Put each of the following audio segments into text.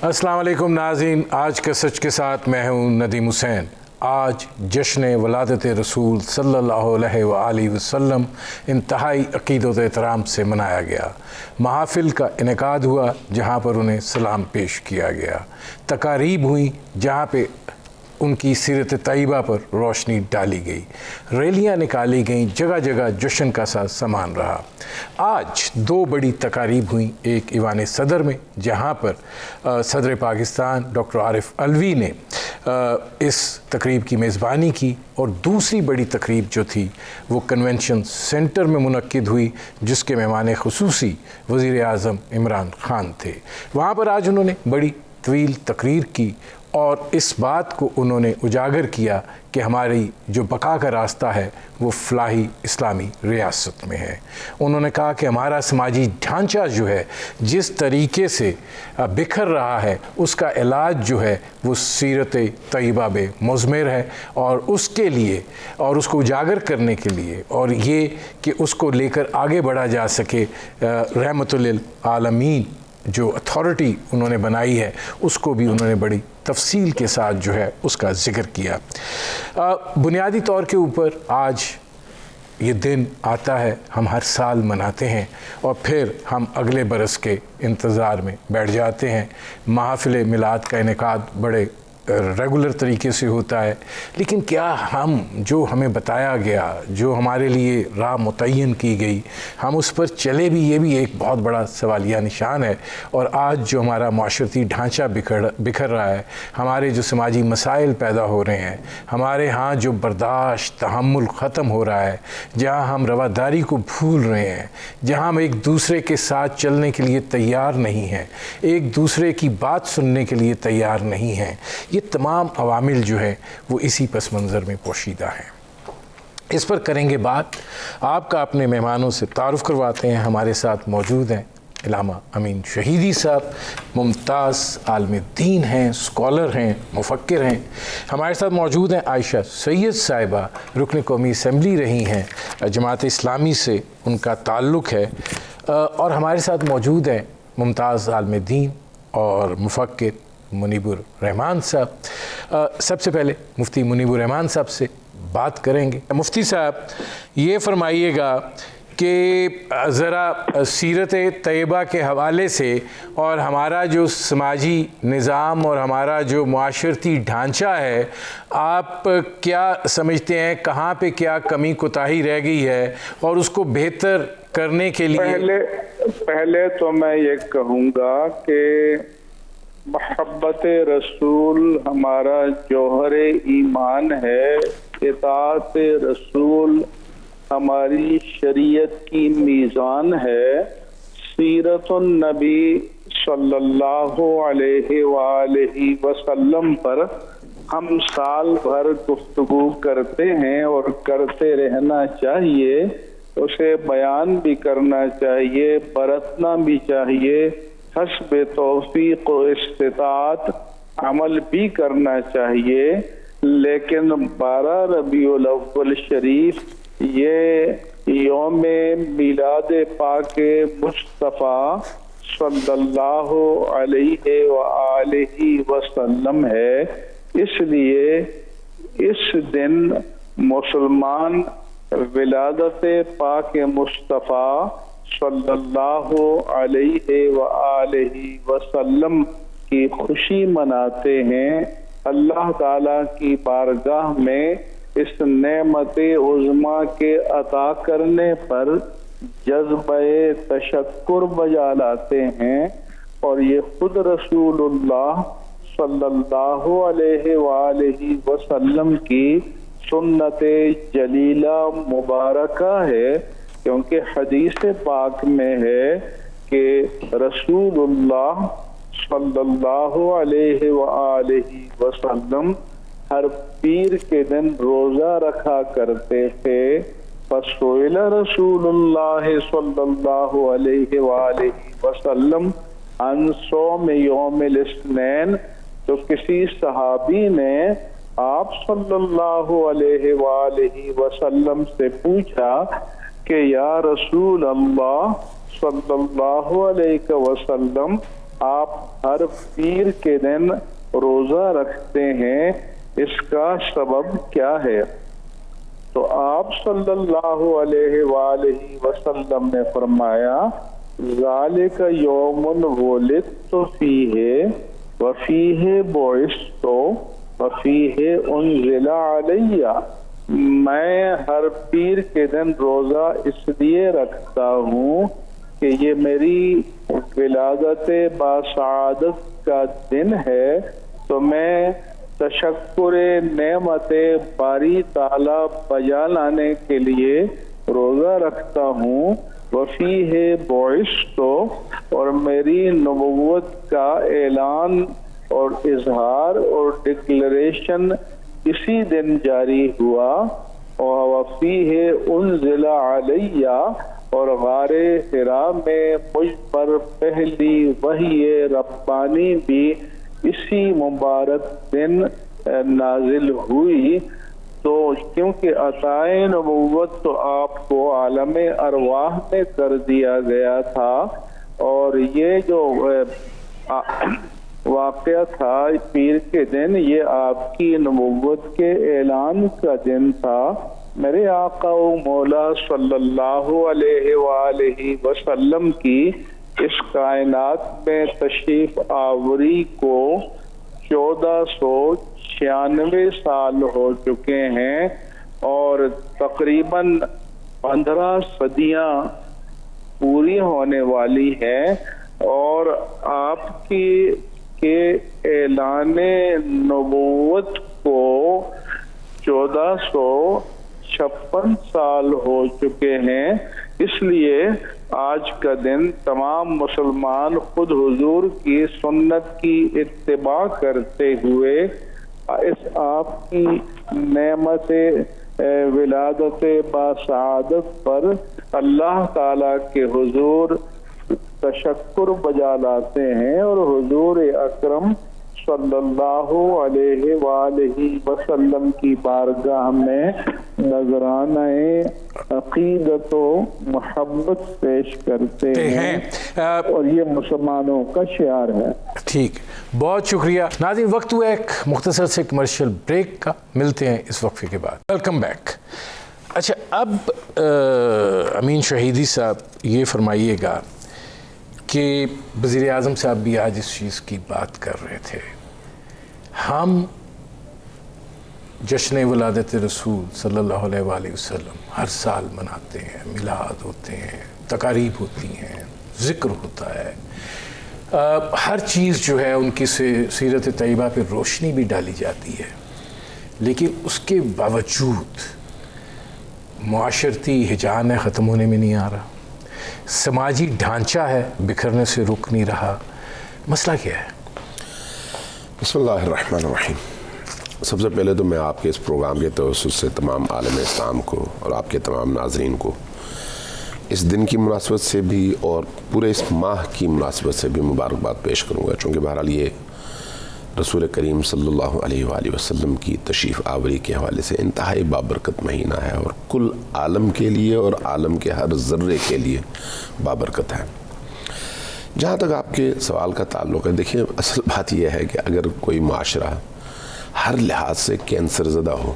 السلام علیکم ناظرین، آج کے سچ کے ساتھ میں ہوں ندیم حسین۔ آج جشن ولادت رسول صلی اللہ علیہ وآلہ وسلم انتہائی عقیدت و احترام سے منایا گیا۔ محافل کا انعقاد ہوا جہاں پر انہیں سلام پیش کیا گیا، تقاریب ہوئیں جہاں پہ ان کی سیرت طیبہ پر روشنی ڈالی گئی، ریلیاں نکالی گئیں، جگہ جگہ جشن کا سا سامان رہا۔ آج دو بڑی تقاریب ہوئیں، ایک ایوان صدر میں جہاں پر صدر پاکستان ڈاکٹر عارف علوی نے اس تقریب کی میزبانی کی، اور دوسری بڑی تقریب جو تھی وہ کنونشن سینٹر میں منعقد ہوئی جس کے مہمان خصوصی وزیر اعظم عمران خان تھے۔ وہاں پر آج انہوں نے بڑی طویل تقریر کی اور اس بات کو انہوں نے اجاگر کیا کہ ہماری جو بقا کا راستہ ہے وہ فلاحی اسلامی ریاست میں ہے۔ انہوں نے کہا کہ ہمارا سماجی ڈھانچہ جو ہے جس طریقے سے بکھر رہا ہے اس کا علاج جو ہے وہ سیرت طیبہ بے مضمر ہے، اور اس کے لیے اور اس کو اجاگر کرنے کے لیے اور یہ کہ اس کو لے کر آگے بڑھا جا سکے، رحمت للعالمین جو اتھارٹی انہوں نے بنائی ہے اس کو بھی انہوں نے بڑی تفصیل کے ساتھ جو ہے اس کا ذکر کیا۔ بنیادی طور کے اوپر آج یہ دن آتا ہے، ہم ہر سال مناتے ہیں اور پھر ہم اگلے برس کے انتظار میں بیٹھ جاتے ہیں۔ محافل میلاد کا انعقاد بڑے ریگولر طریقے سے ہوتا ہے، لیکن کیا ہم جو ہمیں بتایا گیا، جو ہمارے لیے راہ متعین کی گئی، ہم اس پر چلے بھی؟ یہ بھی ایک بہت بڑا سوالیہ نشان ہے۔ اور آج جو ہمارا معاشرتی ڈھانچہ بکھر رہا ہے، ہمارے جو سماجی مسائل پیدا ہو رہے ہیں، ہمارے ہاں جو برداشت تحمل ختم ہو رہا ہے، جہاں ہم رواداری کو بھول رہے ہیں، جہاں ہم ایک دوسرے کے ساتھ چلنے کے لیے تیار نہیں ہیں، ایک دوسرے کی بات سننے کے لیے تیار نہیں ہیں، یہ تمام عوامل جو ہیں وہ اسی پس منظر میں پوشیدہ ہیں۔ اس پر کریں گے بات، آپ کا اپنے مہمانوں سے تعارف کرواتے ہیں۔ ہمارے ساتھ موجود ہیں علامہ امین شہیدی صاحب، ممتاز عالم دین ہیں، اسکالر ہیں، مفکر ہیں۔ ہمارے ساتھ موجود ہیں عائشہ سید صاحبہ، رکن قومی اسمبلی رہی ہیں، جماعت اسلامی سے ان کا تعلق ہے، اور ہمارے ساتھ موجود ہیں ممتاز عالم دین اور مفکر منیب الرحمان صاحب۔ سب سے پہلے مفتی منیب الرحمان صاحب سے بات کریں گے۔ مفتی صاحب یہ فرمائیے گا کہ ذرا سیرت طیبہ کے حوالے سے اور ہمارا جو سماجی نظام اور ہمارا جو معاشرتی ڈھانچہ ہے، آپ کیا سمجھتے ہیں کہاں پہ کیا کمی کوتاہی رہ گئی ہے اور اس کو بہتر کرنے کے لیے؟ پہلے تو میں یہ کہوں گا کہ محبت رسول ہمارا جوہر ایمان ہے، اطاعت رسول ہماری شریعت کی میزان ہے، سیرت النبی صلی اللہ علیہ وآلہ وسلم پر ہم سال بھر گفتگو کرتے ہیں اور کرتے رہنا چاہیے، اسے بیان بھی کرنا چاہیے، برتنا بھی چاہیے، حسب توفیق و استطاعت عمل بھی کرنا چاہیے۔ لیکن 12 ربیع الاول شریف یہ یوم میلاد پاک مصطفیٰ صلی اللہ علیہ وآلہ وسلم ہے، اس لیے اس دن مسلمان ولادت پاک مصطفیٰ صلی اللہ علیہ وآلہ وسلم کی خوشی مناتے ہیں۔ اللہ تعالیٰ کی بارگاہ میں اس نعمت عظمیٰ کے عطا کرنے پر جذبہ تشکر بجا لاتے ہیں، اور یہ خود رسول اللہ صلی اللہ علیہ وآلہ وسلم کی سنت جلیلہ مبارکہ ہے، کیونکہ حدیث پاک میں ہے کہ رسول اللہ صلی اللہ علیہ وآلہ وسلم ہر پیر کے دن روزہ رکھا کرتے تھے۔ فسئل رسول اللہ صلی اللہ علیہ وآلہ وسلم عن صوم یوم الاثنین، تو کسی صحابی نے آپ صلی اللہ علیہ وآلہ وسلم سے پوچھا کہ یا رسول اللہ صلی اللہ علیہ وسلم، آپ ہر پیر کے دن روزہ رکھتے ہیں، اس کا سبب کیا ہے؟ تو آپ صلی اللہ علیہ وآلہ وسلم نے فرمایا ذالک یوم ولدت فیہ وفیہ بعثت وفیہ انزل علی، میں ہر پیر کے دن روزہ اس لیے رکھتا ہوں کہ یہ میری ولادت باسعادت کا دن ہے، تو میں تشکر نعمت باری تعالی بجا لانے کے لیے روزہ رکھتا ہوں، وفیہ بعثت، اور میری نبوت کا اعلان اور اظہار اور ڈکلریشن اسی دن جاری ہوا، اور وفیہ انزل علی، اور غار حرا میں مجھ پر پہلی وحی ربانی بھی اسی مبارک دن نازل ہوئی۔ تو کیونکہ عطائے نبوت تو آپ کو عالم ارواح میں کر دیا گیا تھا، اور یہ جو واقعہ تھا پیر کے دن، یہ آپ کی نبوت کے اعلان کا دن تھا۔ میرے آقا و مولا صلی اللہ علیہ وآلہ وسلم کی اس کائنات میں تشریف آوری کو 1496 سال ہو چکے ہیں، اور تقریباً 15 صدیاں پوری ہونے والی ہیں، اور آپ کی کے اعلان نبوت کو 1456 سال ہو چکے ہیں۔ اس لیے آج کا دن تمام مسلمان خود حضور کی سنت کی اتباع کرتے ہوئے اس آپ کی نعمت ولادت باسعادت پر اللہ تعالی کے حضور تشکر بجا لاتے ہیں، اور حضور اکرم صلی اللہ علیہ وآلہ وسلم کی بارگاہ میں نذرانہ عقیدت و محبت پیش کرتے ہیں، اور یہ مسلمانوں کا شعار ہے۔ ٹھیک، بہت شکریہ ناظرین، وقت ہوا ایک مختصر سے کمرشل بریک کا، ملتے ہیں اس وقفے کے بعد۔ Welcome back. اچھا، اب امین شہیدی صاحب یہ فرمائیے گا کہ وزیر اعظم صاحب بھی آج اس چیز کی بات کر رہے تھے، ہم جشن ولادت رسول صلی اللہ علیہ وآلہ وسلم ہر سال مناتے ہیں، میلاد ہوتے ہیں، تقاریب ہوتی ہیں، ذکر ہوتا ہے، ہر چیز جو ہے ان کی سیرت طیبہ پہ روشنی بھی ڈالی جاتی ہے، لیکن اس کے باوجود معاشرتی ہجان ختم ہونے میں نہیں آ رہا، سماجی ڈھانچہ ہے بکھرنے سے رک نہیں رہا، مسئلہ کیا ہے؟ بسم اللہ الرحمن الرحیم۔ سب سے پہلے تو میں آپ کے اس پروگرام کے توسط سے تمام عالم اسلام کو اور آپ کے تمام ناظرین کو اس دن کی مناسبت سے بھی اور پورے اس ماہ کی مناسبت سے بھی مبارکباد پیش کروں گا، چونکہ بہرحال یہ رسول کریم صلی اللہ علیہ وآلہ وسلم کی تشریف آوری کے حوالے سے انتہائی بابرکت مہینہ ہے، اور کل عالم کے لیے اور عالم کے ہر ذرے کے لیے بابرکت ہے۔ جہاں تک آپ کے سوال کا تعلق ہے، دیکھیں اصل بات یہ ہے کہ اگر کوئی معاشرہ ہر لحاظ سے کینسر زدہ ہو،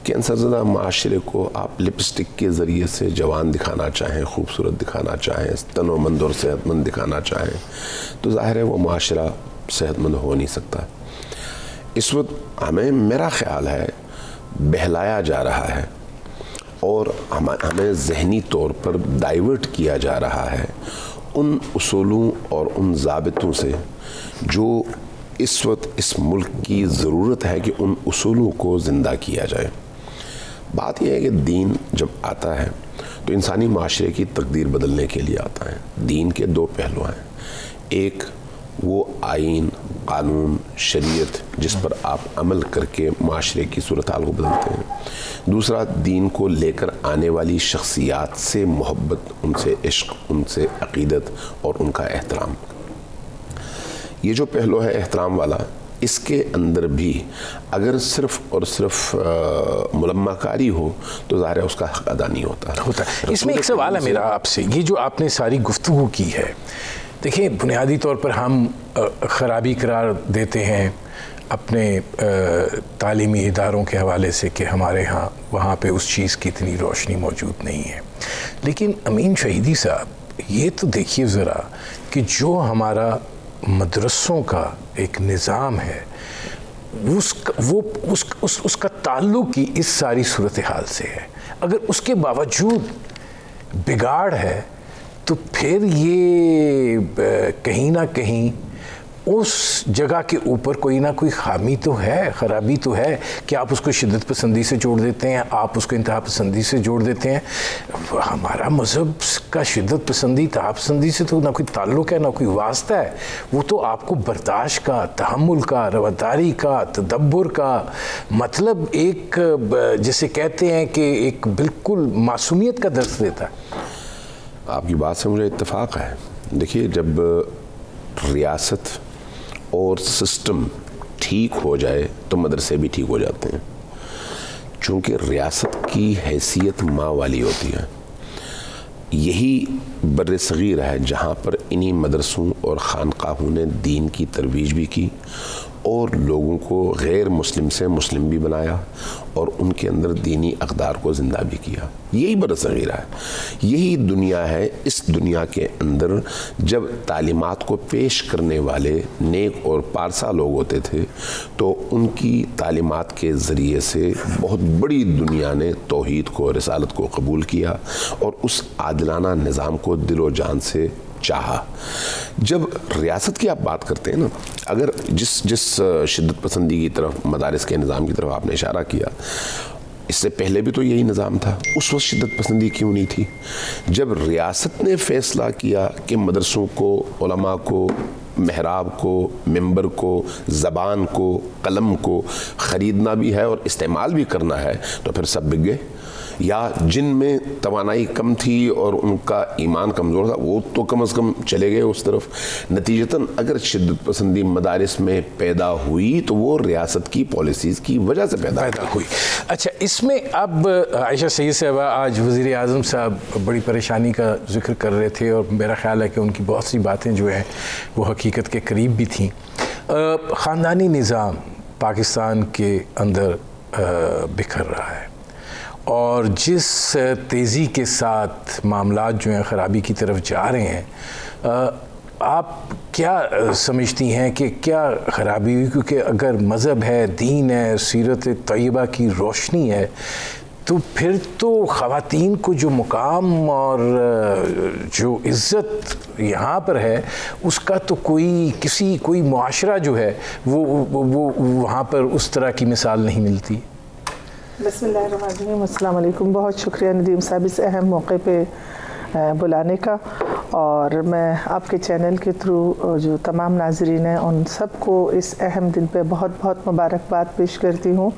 کینسر زدہ معاشرے کو آپ لپسٹک کے ذریعے سے جوان دکھانا چاہیں، خوبصورت دکھانا چاہیں، تن و مند اور صحت مند دکھانا چاہیں، تو ظاہر ہے وہ معاشرہ صحت مند ہو نہیں سکتا۔ اس وقت ہمیں، میرا خیال ہے، بہلایا جا رہا ہے اور ہمیں ذہنی طور پر ڈائیورٹ کیا جا رہا ہے ان اصولوں اور ان ضابطوں سے جو اس وقت اس ملک کی ضرورت ہے کہ ان اصولوں کو زندہ کیا جائے۔ بات یہ ہے کہ دین جب آتا ہے تو انسانی معاشرے کی تقدیر بدلنے کے لیے آتا ہے۔ دین کے دو پہلو ہیں، ایک وہ آئین، قانون، شریعت جس پر آپ عمل کر کے معاشرے کی صورتحال کو بدلتے ہیں، دوسرا دین کو لے کر آنے والی شخصیات سے محبت، ان سے عشق، ان سے عقیدت اور ان کا احترام۔ یہ جو پہلو ہے احترام والا، اس کے اندر بھی اگر صرف اور صرف ملمہ کاری ہو تو ظاہر ہے اس کا حق ادا نہیں ہوتا۔ اس میں ایک سوال ہے میرا آپ سے، یہ جو آپ نے ساری گفتگو کی ہے، دیکھیں بنیادی طور پر ہم خرابی قرار دیتے ہیں اپنے تعلیمی اداروں کے حوالے سے کہ ہمارے ہاں وہاں پہ اس چیز کی اتنی روشنی موجود نہیں ہے، لیکن امین شہیدی صاحب یہ تو دیکھیے ذرا کہ جو ہمارا مدرسوں کا ایک نظام ہے اس کا تعلق ہی اس ساری صورتحال سے ہے. اگر اس کے باوجود بگاڑ ہے تو پھر یہ کہیں نہ کہیں اس جگہ کے اوپر کوئی نہ کوئی خامی تو ہے، خرابی تو ہے کہ آپ اس کو شدت پسندی سے جوڑ دیتے ہیں، آپ اس کو انتہا پسندی سے جوڑ دیتے ہیں. ہمارا مذہب کا شدت پسندی انتہا پسندی سے تو نہ کوئی تعلق ہے نہ کوئی واسطہ ہے. وہ تو آپ کو برداشت کا، تحمل کا، رواداری کا، تدبر کا، مطلب ایک جسے کہتے ہیں کہ ایک بالکل معصومیت کا درس دیتا ہے. آپ کی بات سے مجھے اتفاق ہے. دیکھیے جب ریاست اور سسٹم ٹھیک ہو جائے تو مدرسے بھی ٹھیک ہو جاتے ہیں، چونکہ ریاست کی حیثیت ماں والی ہوتی ہے. یہی بر صغیر ہے جہاں پر انہی مدرسوں اور خانقاہوں نے دین کی ترویج بھی کی اور لوگوں کو غیر مسلم سے مسلم بھی بنایا اور ان کے اندر دینی اقدار کو زندہ بھی کیا. یہی بر صغیر ہے، یہی دنیا ہے. اس دنیا کے اندر جب تعلیمات کو پیش کرنے والے نیک اور پارسا لوگ ہوتے تھے تو ان کی تعلیمات کے ذریعے سے بہت بڑی دنیا نے توحید کو، رسالت کو قبول کیا اور اس عادلانہ نظام کو دل و جان سے چاہا. جب ریاست کی آپ بات کرتے ہیں نا، اگر جس شدت پسندی کی طرف، مدارس کے نظام کی طرف آپ نے اشارہ کیا، اس سے پہلے بھی تو یہی نظام تھا. اس وقت شدت پسندی کیوں نہیں تھی؟ جب ریاست نے فیصلہ کیا کہ مدرسوں کو، علماء کو، محراب کو، ممبر کو، زبان کو، قلم کو خریدنا بھی ہے اور استعمال بھی کرنا ہے، تو پھر سب بک گئے. یا جن میں توانائی کم تھی اور ان کا ایمان کمزور تھا وہ تو کم از کم چلے گئے اس طرف. نتیجتاً اگر شدت پسندی مدارس میں پیدا ہوئی تو وہ ریاست کی پالیسیز کی وجہ سے پیدا ہوئی. اچھا، اس میں اب عائشہ سید صاحبہ آج وزیر اعظم صاحب بڑی پریشانی کا ذکر کر رہے تھے اور میرا خیال ہے کہ ان کی بہت سی باتیں جو ہیں وہ حقیقت کے قریب بھی تھیں. خاندانی نظام پاکستان کے اندر بکھر رہا ہے اور جس تیزی کے ساتھ معاملات جو ہیں خرابی کی طرف جا رہے ہیں، آپ کیا سمجھتی ہیں کہ کیا خرابی ہوئی؟ کیونکہ اگر مذہب ہے، دین ہے، سیرت طیبہ کی روشنی ہے، تو پھر تو خواتین کو جو مقام اور جو عزت یہاں پر ہے اس کا تو کوئی معاشرہ جو ہے وہ وہاں پر اس طرح کی مثال نہیں ملتی. بسم اللہ الرحمن الرحیم. السلام علیکم. بہت شکریہ ندیم صاحب اس اہم موقع پہ بلانے کا، اور میں آپ کے چینل کے تھرو جو تمام ناظرین ہیں ان سب کو اس اہم دن پہ بہت بہت مبارکباد پیش کرتی ہوں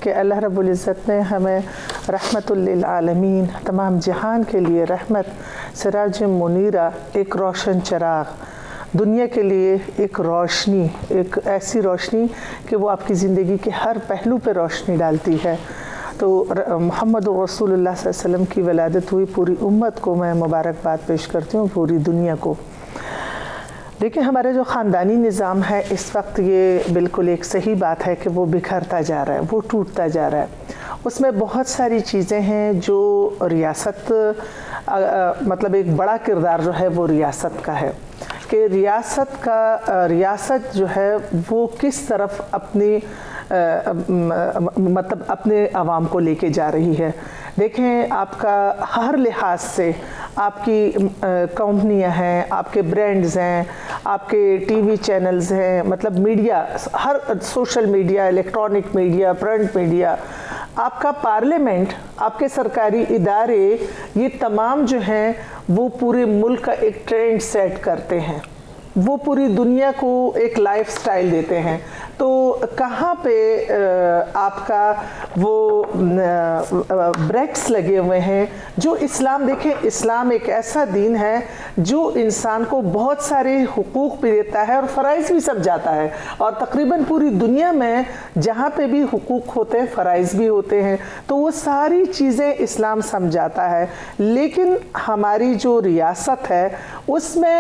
کہ اللہ رب العزت نے ہمیں رحمت للعالمین، تمام جہان کے لیے رحمت، سراج منیرہ، ایک روشن چراغ، دنیا کے لیے ایک روشنی، ایک ایسی روشنی کہ وہ آپ کی زندگی کے ہر پہلو پہ روشنی ڈالتی ہے. تو محمد رسول اللہ صلی اللہ علیہ وسلم کی ولادت ہوئی، پوری امت کو میں مبارکباد پیش کرتی ہوں، پوری دنیا کو. لیکن ہمارے جو خاندانی نظام ہے اس وقت یہ بالکل ایک صحیح بات ہے کہ وہ بکھرتا جا رہا ہے، وہ ٹوٹتا جا رہا ہے. اس میں بہت ساری چیزیں ہیں جو ریاست، مطلب ایک بڑا کردار جو ہے وہ ریاست کا ہے کہ ریاست جو ہے وہ کس طرف اپنی مطلب اپنے عوام کو لے کے جا رہی ہے. دیکھیں آپ کا ہر لحاظ سے آپ کی کمپنیاں ہیں، آپ کے برانڈز ہیں، آپ کے ٹی وی چینلز ہیں، مطلب میڈیا، ہر social media, electronic media, print media, آپ کا پارلیمنٹ، آپ کے سرکاری ادارے، یہ تمام جو ہیں وہ پورے ملک کا ایک ٹرینڈ سیٹ کرتے ہیں، وہ پوری دنیا کو ایک لائف سٹائل دیتے ہیں. تو کہاں پہ آپ کا وہ بریکس لگے ہوئے ہیں جو اسلام، دیکھیں اسلام ایک ایسا دین ہے جو انسان کو بہت سارے حقوق بھی دیتا ہے اور فرائض بھی سمجھاتا ہے، اور تقریباً پوری دنیا میں جہاں پہ بھی حقوق ہوتے ہیں فرائض بھی ہوتے ہیں، تو وہ ساری چیزیں اسلام سمجھاتا ہے. لیکن ہماری جو ریاست ہے اس میں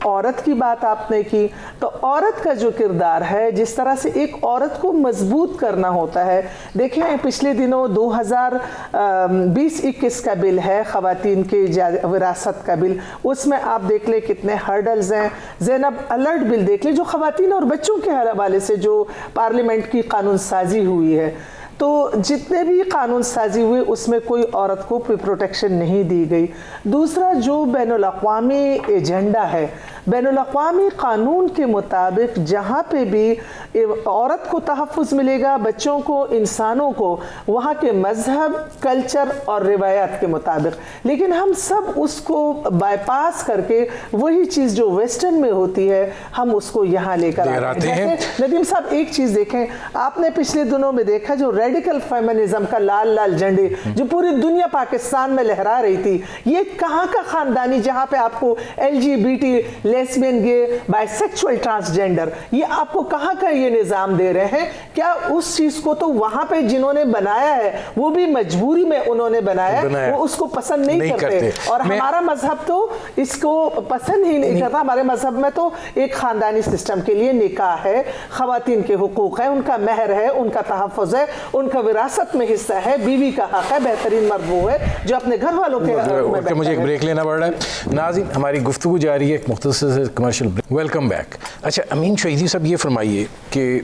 عورت کی بات آپ نے کی، تو عورت کا جو کردار ہے، جس طرح سے ایک عورت کو مضبوط کرنا ہوتا ہے. دیکھیں پچھلے دنوں 2020-21 کا بل ہے خواتین کے وراثت کا بل، اس میں آپ دیکھ لیں کتنے ہرڈلز ہیں. زینب الرٹ بل دیکھ لیں جو خواتین اور بچوں کے حوالے سے جو پارلیمنٹ کی قانون سازی ہوئی ہے، تو جتنے بھی قانون سازی ہوئے اس میں کوئی عورت کو پروٹیکشن نہیں دی گئی. دوسرا جو بین الاقوامی ایجنڈا ہے، بین الاقوامی قانون کے مطابق جہاں پہ بھی عورت کو تحفظ ملے گا، بچوں کو، انسانوں کو، وہاں کے مذہب، کلچر اور روایات کے مطابق. لیکن ہم سب اس کو بائی پاس کر کے وہی چیز جو ویسٹرن میں ہوتی ہے ہم اس کو یہاں لے کر آتے ہیں. ندیم صاحب ایک چیز دیکھیں، آپ نے پچھلے دنوں میں دیکھا جو ریڈیکل فیمنزم کا لال لال جھنڈے جو پوری دنیا پاکستان میں لہرا رہی تھی، یہ کہاں کا خاندانی جہاں پہ آپ کو LGBT، لیسبین، گے، بائی سیکچول، ٹرانسجینڈر، یہ آپ کو کہاں کا یہ نظام دے رہے ہیں؟ کیا اس چیز کو تو وہاں پہ جنہوں نے بنایا ہے وہ بھی مجبوری میں انہوں نے بنایا ہے، وہ اس کو پسند نہیں کرتے. اور ہمارا مذہب تو اس کو پسند ہی نہیں کرتا. ہمارے مذہب میں تو ایک خاندانی سسٹم کے لیے نکاح ہے، خواتین کے حقوق ہے، ان کا مہر ہے، ان کا تحفظ ہے، ان کا وراثت میں حصہ ہے، بیوی کا حق ہے، بہترین مرد وہ ہے جو اپنے گھر والوں کے حق میں. مجھے ایک بریک لینا پڑ رہا ہے. ناظرین ہماری گفتگو جاری ہے، ایک مختصر سے کمرشل بریک. Welcome back. اچھا امین شہیدی صاحب یہ فرمائیے کہ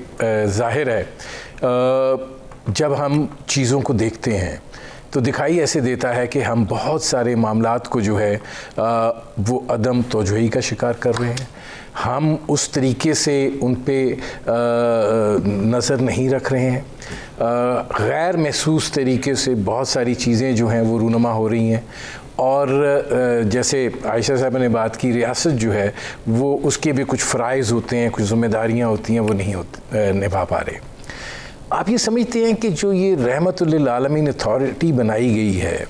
ظاہر ہے جب ہم چیزوں کو دیکھتے ہیں تو دکھائی ایسے دیتا ہے کہ ہم بہت سارے معاملات کو جو ہے وہ عدم توجہی کا شکار کر رہے ہیں. ہم اس طریقے سے ان پہ نظر نہیں رکھ رہے ہیں. غیر محسوس طریقے سے بہت ساری چیزیں جو ہیں وہ رونما ہو رہی ہیں. اور جیسے عائشہ صاحبہ نے بات کی، ریاست جو ہے وہ اس کے بھی کچھ فرائض ہوتے ہیں، کچھ ذمہ داریاں ہوتی ہیں، وہ نہیں نبھا پا رہے. آپ یہ سمجھتے ہیں کہ جو یہ رحمت للعالمین اتھارٹی بنائی گئی ہے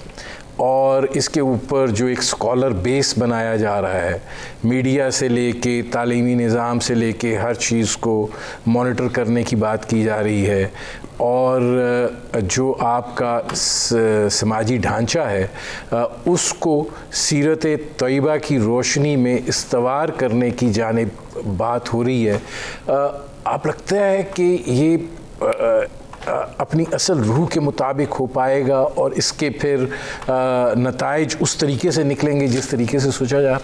اور اس کے اوپر جو ایک اسکالر بیس بنایا جا رہا ہے، میڈیا سے لے کے تعلیمی نظام سے لے کے ہر چیز کو مانیٹر کرنے کی بات کی جا رہی ہے، اور جو آپ کا سماجی ڈھانچہ ہے اس کو سیرت طیبہ کی روشنی میں استوار کرنے کی جانب بات ہو رہی ہے، آپ لگتا ہے کہ یہ اپنی اصل روح کے مطابق ہو پائے گا اور اس کے پھر نتائج اس طریقے سے نکلیں گے جس طریقے سے سوچا جا رہا ہے؟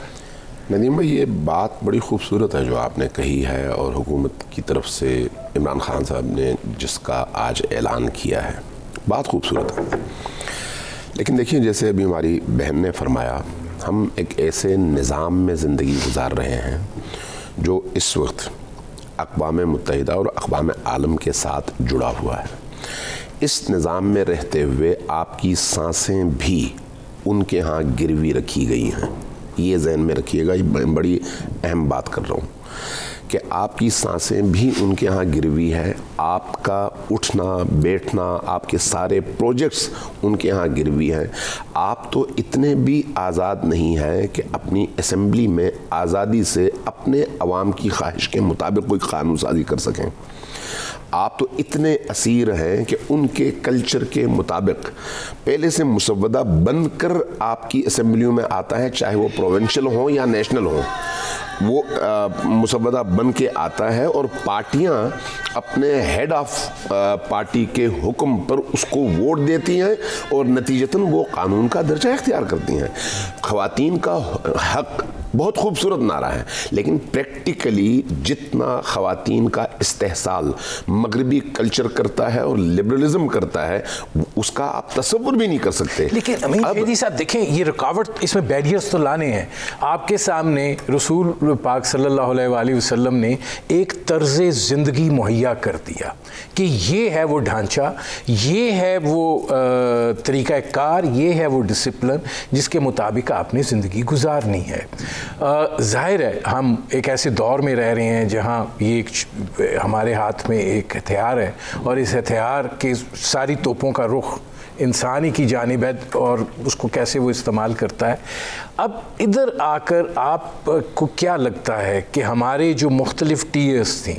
ندیم بھائی یہ بات بڑی خوبصورت ہے جو آپ نے کہی ہے، اور حکومت کی طرف سے عمران خان صاحب نے جس کا آج اعلان کیا ہے، بات خوبصورت ہے. لیکن دیکھیں جیسے ابھی ہماری بہن نے فرمایا، ہم ایک ایسے نظام میں زندگی گزار رہے ہیں جو اس وقت اقوام متحدہ اور اقوام عالم کے ساتھ جڑا ہوا ہے. اس نظام میں رہتے ہوئے آپ کی سانسیں بھی ان کے ہاں گروی رکھی گئی ہیں. یہ ذہن میں رکھیے گا، یہ بڑی اہم بات کر رہا ہوں کہ آپ کی سانسیں بھی ان کے ہاں گروی ہے. آپ کا اٹھنا بیٹھنا، آپ کے سارے پروجیکٹس ان کے ہاں گروی ہیں. آپ تو اتنے بھی آزاد نہیں ہیں کہ اپنی اسمبلی میں آزادی سے اپنے عوام کی خواہش کے مطابق کوئی قانون سازی کر سکیں. آپ تو اتنے اسیر ہیں کہ ان کے کلچر کے مطابق پہلے سے مسودہ بن کر آپ کی اسمبلیوں میں آتا ہے، چاہے وہ پروونشل ہوں یا نیشنل ہوں، وہ مسودہ بن کے آتا ہے اور پارٹیاں اپنے ہیڈ آف پارٹی کے حکم پر اس کو ووٹ دیتی ہیں اور نتیجتاً وہ قانون کا درجہ اختیار کرتی ہیں. خواتین کا حق بہت خوبصورت نعرہ ہے، لیکن پریکٹیکلی جتنا خواتین کا استحصال مغربی کلچر کرتا ہے اور لبرلزم کرتا ہے اس کا آپ تصور بھی نہیں کر سکتے. لیکن امین شہیدی صاحب دیکھیں یہ رکاوٹ، اس میں بیریئرز تو لانے ہیں. آپ کے سامنے رسول پاک صلی اللہ علیہ وآلہ وسلم نے ایک طرز زندگی مہیا کر دیا کہ یہ ہے وہ ڈھانچہ، یہ ہے وہ طریقہ کار، یہ ہے وہ ڈسپلن جس کے مطابق آپ نے زندگی گزارنی ہے. ظاہر ہے ہم ایک ایسے دور میں رہ رہے ہیں جہاں یہ ہمارے ہاتھ میں ایک ہتھیار ہے اور اس ہتھیار کے ساری توپوں کا رخ انسانی کی جانب ہے اور اس کو کیسے وہ استعمال کرتا ہے. اب ادھر آ کر آپ کو کیا لگتا ہے کہ ہمارے جو مختلف ٹیئرز تھیں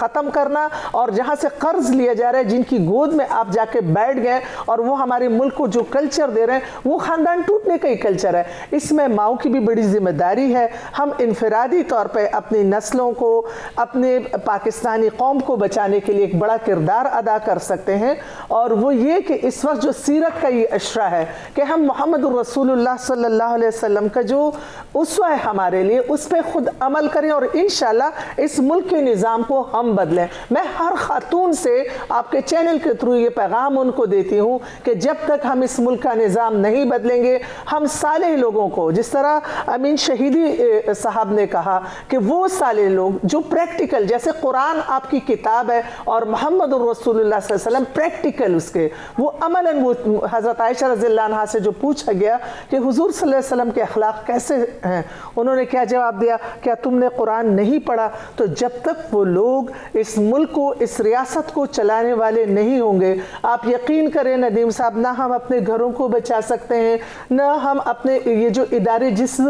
ختم کرنا, اور جہاں سے قرض لیا جا رہا ہے, جن کی گود میں آپ جا کے بیٹھ گئے اور وہ ہمارے ملک کو جو کلچر دے رہے ہیں وہ خاندان ٹوٹنے کا ہی کلچر ہے. اس میں ماؤں کی بھی بڑی ذمہ داری ہے. ہم انفرادی طور پہ اپنی نسلوں کو, اپنے پاکستانی قوم کو بچانے کے لیے ایک بڑا کردار ادا کر سکتے ہیں, اور وہ یہ کہ اس وقت جو سیرت کا یہ اشرہ ہے کہ ہم محمد الرسول اللہ صلی اللہ علیہ وسلم کا جو اسوہ ہے ہمارے لیے, اس پہ خود عمل کریں اور انشاءاللہ اس ملک کے نظام کو ہم بدلیں. میں ہر خاتون سے آپ کے چینل کے تھرو یہ پیغام ان کو دیتی ہوں کہ جب تک ہم اس ملک کا نظام نہیں بدلیں گے, ہم صالح لوگوں کو, جس طرح امین شہیدی صاحب نے کہا کہ وہ صالح لوگ جو پریکٹیکل, جیسے قرآن آپ کی کتاب ہے اور محمد الرسول اللہ صلی اللہ علیہ وسلم پریکٹیکل اس کے, وہ عملاً, وہ حضرت عائشہ رضی اللہ عنہا سے جو پوچھا گیا کہ حضور صلی اللہ علیہ وسلم کے اخلاق کیسے ہیں, انہوں نے کیا جواب دیا, کیا تم نے قرآن نہیں پڑھا؟ تو جب تک وہ لوگ اس ملک کو, اس ریاست کو چلانے والے نہیں ہوں گے, آپ یقین کریں ندیم صاحب, نہ ہم اپنے گھروں کو بچا سکتے ہیں, نہ ہم اپنے یہ جو ادارے جس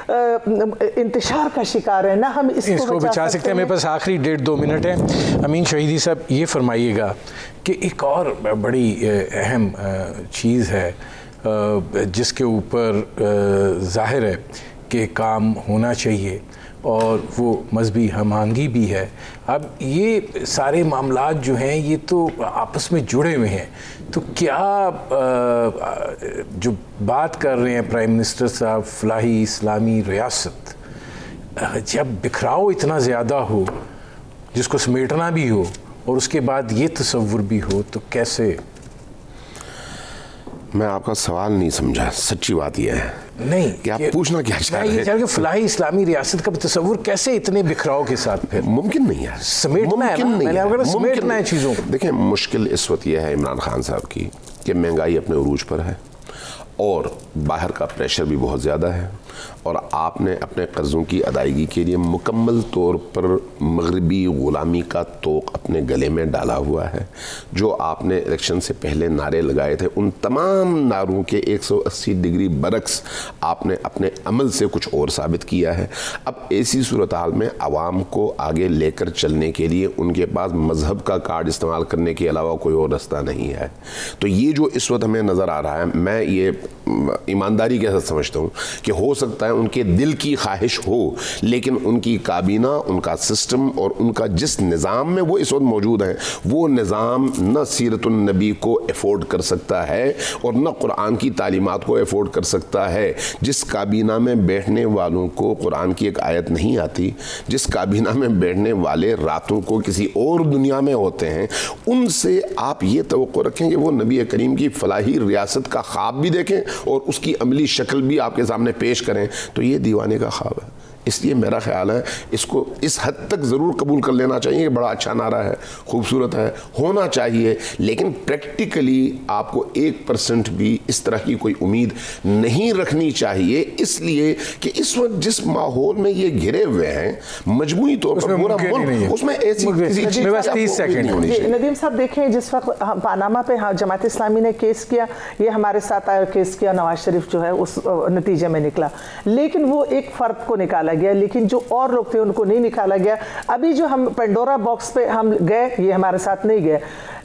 انتشار کا شکار ہیں, نہ ہم اس کو بچا سکتے ہیں. میرے پاس آخری 1.5-2 منٹ ہے. امین شہیدی صاحب, یہ فرمائیے گا کہ ایک اور بڑی اہم چیز ہے جس کے اوپر ظاہر ہے کہ کام ہونا چاہیے, اور وہ مذہبی ہم آہنگی بھی ہے. اب یہ سارے معاملات جو ہیں یہ تو آپس میں جڑے ہوئے ہیں, تو کیا جو بات کر رہے ہیں پرائم منسٹر صاحب فلاحی اسلامی ریاست, جب بکھراؤ اتنا زیادہ ہو جس کو سمیٹنا بھی ہو اور اس کے بعد یہ تصور بھی ہو, تو کیسے؟ میں آپ کا سوال نہیں سمجھا, سچی بات یہ ہے نہیں کہ آپ پوچھنا کیا چاہ رہے ہیں. کہ فلاحی اسلامی ریاست کا تصور کیسے اتنے بکھراؤ کے ساتھ پھر ممکن نہیں ہے, سمیٹنا ہے چیزوں کو. دیکھیں مشکل اس وقت یہ ہے عمران خان صاحب کی کہ مہنگائی اپنے عروج پر ہے, اور باہر کا پریشر بھی بہت زیادہ ہے, اور آپ نے اپنے قرضوں کی ادائیگی کے لیے مکمل طور پر مغربی غلامی کا طوق اپنے گلے میں ڈالا ہوا ہے. جو آپ نے الیکشن سے پہلے نعرے لگائے تھے, ان تمام نعروں کے 180 ڈگری برعکس آپ نے اپنے عمل سے کچھ اور ثابت کیا ہے. اب ایسی صورتحال میں عوام کو آگے لے کر چلنے کے لیے ان کے پاس مذہب کا کارڈ استعمال کرنے کے علاوہ کوئی اور راستہ نہیں ہے. تو یہ جو اس وقت ہمیں نظر آ رہا ہے, میں یہ ایمانداری کے ساتھ سمجھتا ہوں کہ ہو سکتا ہے ان کے دل کی خواہش ہو, لیکن ان کی کابینہ, ان کا سسٹم اور ان کا جس نظام میں وہ اس وقت موجود ہیں, وہ نظام نہ سیرت النبی کو افورڈ کر سکتا ہے اور نہ قرآن کی تعلیمات کو افورڈ کر سکتا ہے. جس کابینہ میں بیٹھنے والوں کو قرآن کی ایک آیت نہیں آتی, جس کابینہ میں بیٹھنے والے راتوں کو کسی اور دنیا میں ہوتے ہیں, ان سے آپ یہ توقع رکھیں کہ وہ نبی کریم کی فلاحی ریاست کا خواب بھی دیکھیں اور اس کی عملی شکل بھی آپ کے سامنے پیش کریں, تو یہ دیوانے کا خواب ہے. اس لیے میرا خیال ہے اس کو اس حد تک ضرور قبول کر لینا چاہیے کہ بڑا اچھا نعرہ ہے, خوبصورت ہے, ہونا چاہیے, لیکن پریکٹیکلی آپ کو 1% بھی اس طرح کی کوئی امید نہیں رکھنی چاہیے, اس لیے کہ اس وقت جس ماحول میں یہ گھرے ہوئے ہیں مجموعی طور پر پورا ملک, اس میں ایسی کسی چیز کی 30 سیکنڈ ندیم صاحب دیکھیں, جس وقت پاناما پہ جماعت اسلامی نے کیس کیا, یہ ہمارے ساتھ آیا کیس کیا, نواز شریف جو ہے اس نتیجے میں نکلا, لیکن وہ ایک فرد کو نکالا گیا, لیکن جو اور لوگ تھے ان کو نہیں نکالا گیا. ابھی جو ہم پینڈورا باکس پہ ہم گئے, یہ ہمارے ساتھ نہیں گئے.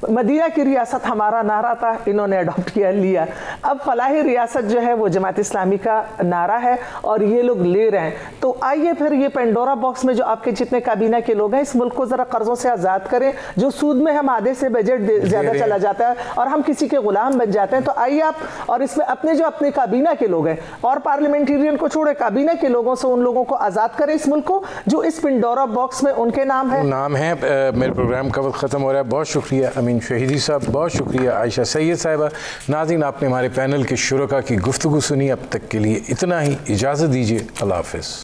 مدینہ کی ریاست ہمارا نعرہ تھا, انہوں نے اڈاپٹ کیا, لیا. اب فلاحی ریاست جو ہے وہ جماعت اسلامی کا نعرہ ہے اور یہ لوگ لے رہے ہیں. تو آئیے پھر یہ پینڈورا باکس میں جو آپ کے جتنے کابینہ کے لوگ ہیں, اس ملک کو ذرا قرضوں سے آزاد کریں. جو سود میں ہم آدھے سے بجٹ زیادہ چلا جاتا ہے اور ہم کسی کے غلام بن جاتے ہیں, تو آئیے آپ اور اس میں اپنے جو اپنے کابینہ کے لوگ ہیں اور پارلیمنٹیرین کو چھوڑے, کابینہ کے لوگوں سے ان لوگوں کو آزاد کریں اس ملک کو جو اس پینڈورا باکس میں ان کے نام ہے. میرے پروگرام کا وقت ختم ہو رہا ہے. بہت شکریہ امین شہیدی صاحب, بہت شکریہ عائشہ سید صاحبہ. ناظرین, آپ نے ہمارے پینل کے شرکاء کی گفتگو سنی. اب تک کے لیے اتنا ہی, اجازت دیجیے, اللہ حافظ.